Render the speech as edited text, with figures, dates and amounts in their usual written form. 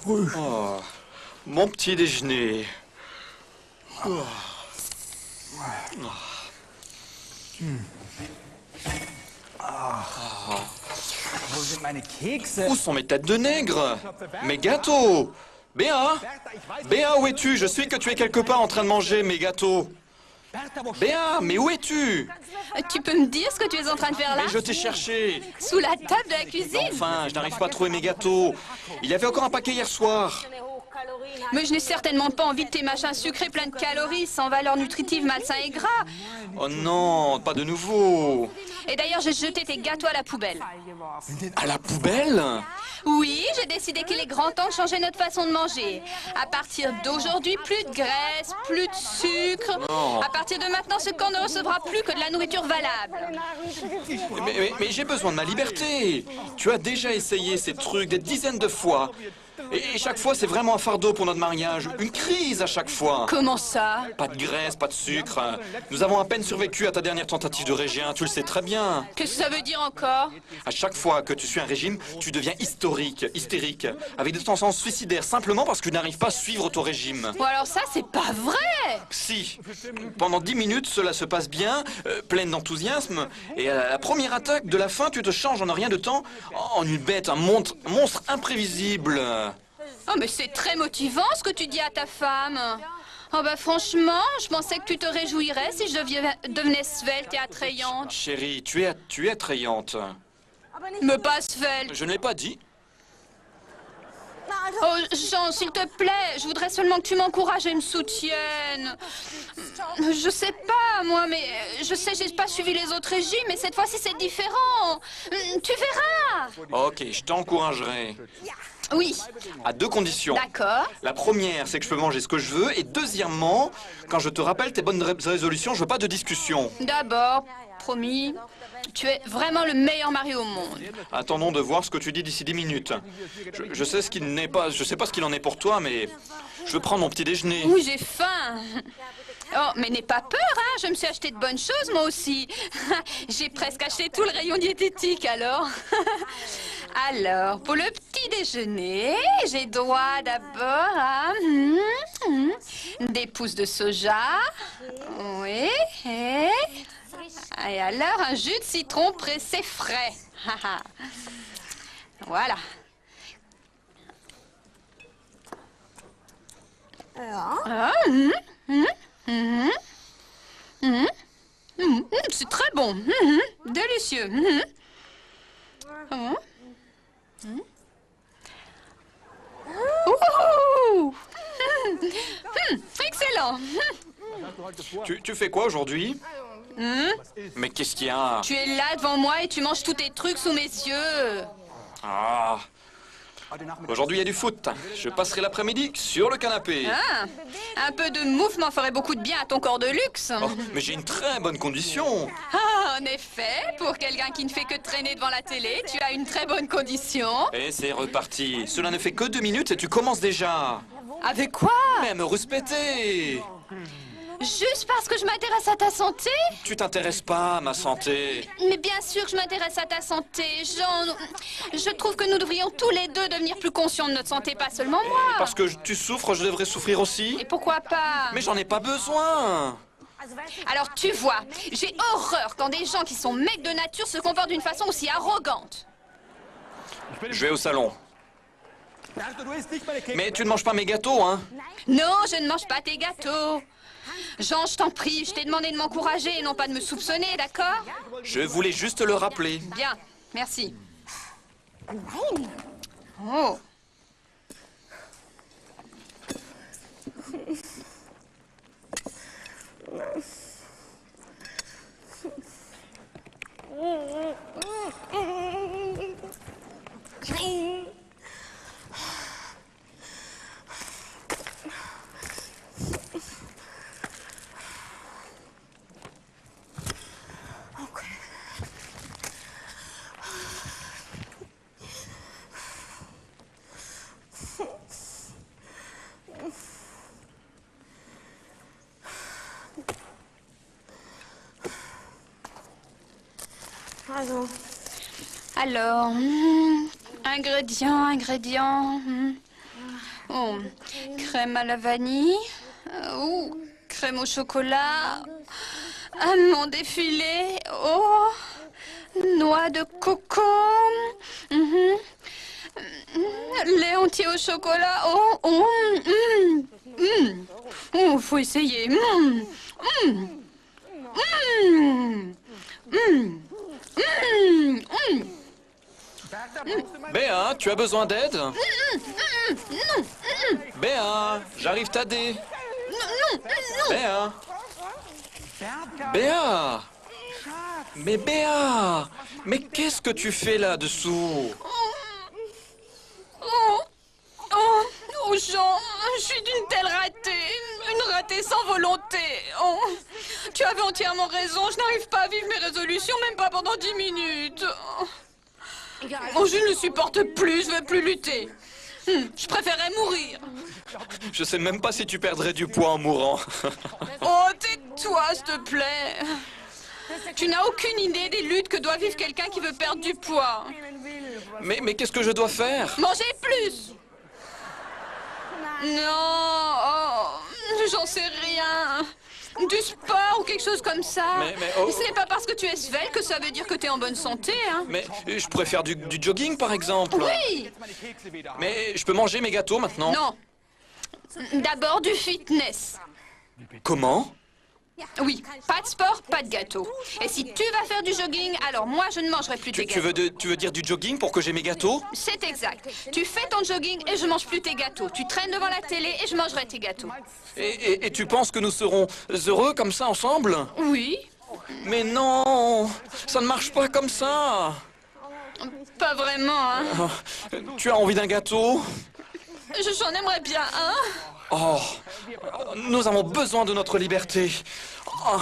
Oh, mon petit déjeuner. Oh. Où sont mes têtes de nègre? Mes gâteaux? Béa? Béa, où es-tu? Je suis que tu es quelque part en train de manger mes gâteaux. Béa, mais où es-tu? Tu peux me dire ce que tu es en train de faire là? Mais je t'ai cherché. Sous la table de la cuisine? Enfin, je n'arrive pas à trouver mes gâteaux. Il y avait encore un paquet hier soir. Mais je n'ai certainement pas envie de tes machins sucrés pleins de calories, sans valeur nutritive, malsains et gras. Oh non, pas de nouveau. Et d'ailleurs, j'ai jeté tes gâteaux à la poubelle. À la poubelle? Oui, j'ai décidé qu'il est grand temps de changer notre façon de manger. À partir d'aujourd'hui, plus de graisse, plus de sucre. Non. À partir de maintenant, ce camp ne recevra plus que de la nourriture valable. Mais j'ai besoin de ma liberté. Tu as déjà essayé ces trucs des dizaines de fois. Et chaque fois, c'est vraiment un fardeau pour notre mariage. Une crise à chaque fois. Comment ça? Pas de graisse, pas de sucre. Nous avons à peine survécu à ta dernière tentative de régime, tu le sais très bien. Qu'est-ce que ça veut dire encore? À chaque fois que tu suis un régime, tu deviens hystérique, avec des tendances suicidaires, simplement parce que tu n'arrives pas à suivre ton régime. Bon alors ça, c'est pas vrai! Si, pendant 10 minutes, cela se passe bien, pleine d'enthousiasme, et à la première attaque de la faim, tu te changes en un rien de temps en une bête, un monstre imprévisible. Oh mais c'est très motivant ce que tu dis à ta femme. Oh bah franchement, je pensais que tu te réjouirais si je devenais svelte et attrayante. Chérie, tu es attrayante. Mais pas svelte. Je ne l'ai pas dit. Oh Jean, s'il te plaît, je voudrais seulement que tu m'encourages et me soutiennes. Je sais pas, moi, mais je sais, j'ai pas suivi les autres régimes, mais cette fois-ci c'est différent. Tu verras. Ok, je t'encouragerai. Oui. À deux conditions. D'accord. La première, c'est que je peux manger ce que je veux. Et deuxièmement, quand je te rappelle tes bonnes résolutions, je veux pas de discussion. D'abord, promis, tu es vraiment le meilleur mari au monde. Attendons de voir ce que tu dis d'ici 10 minutes. Je sais ce qu'il n'est pas, je sais pas ce qu'il en est pour toi, mais je veux prendre mon petit déjeuner. Oui, j'ai faim. Oh, mais n'aie pas peur, hein, je me suis acheté de bonnes choses, moi aussi. J'ai presque acheté tout le rayon diététique, alors. Alors, pour le petit déjeuner, j'ai droit d'abord à des pousses de soja. Oui, et alors un jus de citron pressé frais. Voilà. Ah, c'est très bon. Délicieux. Ouh. Excellent. Tu fais quoi aujourd'hui? Mais qu'est-ce qu'il y a? Tu es là devant moi et tu manges tous tes trucs sous mes yeux. Ah. Aujourd'hui, il y a du foot. Je passerai l'après-midi sur le canapé. Ah, un peu de mouvement ferait beaucoup de bien à ton corps de luxe. Oh, mais j'ai une très bonne condition. Ah, en effet, pour quelqu'un qui ne fait que traîner devant la télé, tu as une très bonne condition. Et c'est reparti. Cela ne fait que 2 minutes et tu commences déjà. Avec quoi? Mais à me respecter. Juste parce que je m'intéresse à ta santé? Tu t'intéresses pas à ma santé. Mais bien sûr que je m'intéresse à ta santé, Jean. Je trouve que nous devrions tous les deux devenir plus conscients de notre santé, pas seulement moi. Parce que tu souffres, je devrais souffrir aussi. Et pourquoi pas? Mais j'en ai pas besoin. Alors tu vois, j'ai horreur quand des gens qui sont mecs de nature se comportent d'une façon aussi arrogante. Je vais au salon. Mais tu ne manges pas mes gâteaux, hein? Non, je ne mange pas tes gâteaux. Jean, je t'en prie, je t'ai demandé de m'encourager et non pas de me soupçonner, d'accord? Je voulais juste le rappeler. Bien, merci. Oh. Alors, ingrédients. Oh, crème à la vanille. Ou crème au chocolat. Amandes effilées. Oh, noix de coco. Mhm. Lait entier au chocolat. Oh, oh, oh, faut essayer. Béa, tu as besoin d'aide? Béa, j'arrive t'aider. Béa. Béa. Mais Béa, mais qu'est-ce que tu fais là-dessous? Oh, Jean, je suis d'une telle ratée. Une ratée sans volonté. Oh, tu avais entièrement raison. Je n'arrive pas à vivre mes résolutions, même pas pendant 10 minutes. Oh, je ne le supporte plus. Je veux plus lutter. Je préférerais mourir. Je sais même pas si tu perdrais du poids en mourant. Oh, tais-toi, s'il te plaît. Tu n'as aucune idée des luttes que doit vivre quelqu'un qui veut perdre du poids. Mais qu'est-ce que je dois faire? Manger plus. Non, oh, j'en sais rien. Du sport ou quelque chose comme ça. Mais oh. Ce n'est pas parce que tu es svelte que ça veut dire que tu es en bonne santé, hein. Mais je préfère du jogging, par exemple. Oui. Mais je peux manger mes gâteaux maintenant? Non. D'abord du fitness. Comment? Oui, pas de sport, pas de gâteau. Et si tu vas faire du jogging, alors moi je ne mangerai plus tes Tu gâteaux. tu veux dire du jogging pour que j'ai mes gâteaux? C'est exact. Tu fais ton jogging et je mange plus tes gâteaux. Tu traînes devant la télé et je mangerai tes gâteaux. Et tu penses que nous serons heureux comme ça ensemble? Oui. Mais non, ça ne marche pas comme ça. Pas vraiment, hein. Tu as envie d'un gâteau? J'en aimerais bien un. Oh, nous avons besoin de notre liberté. Oh.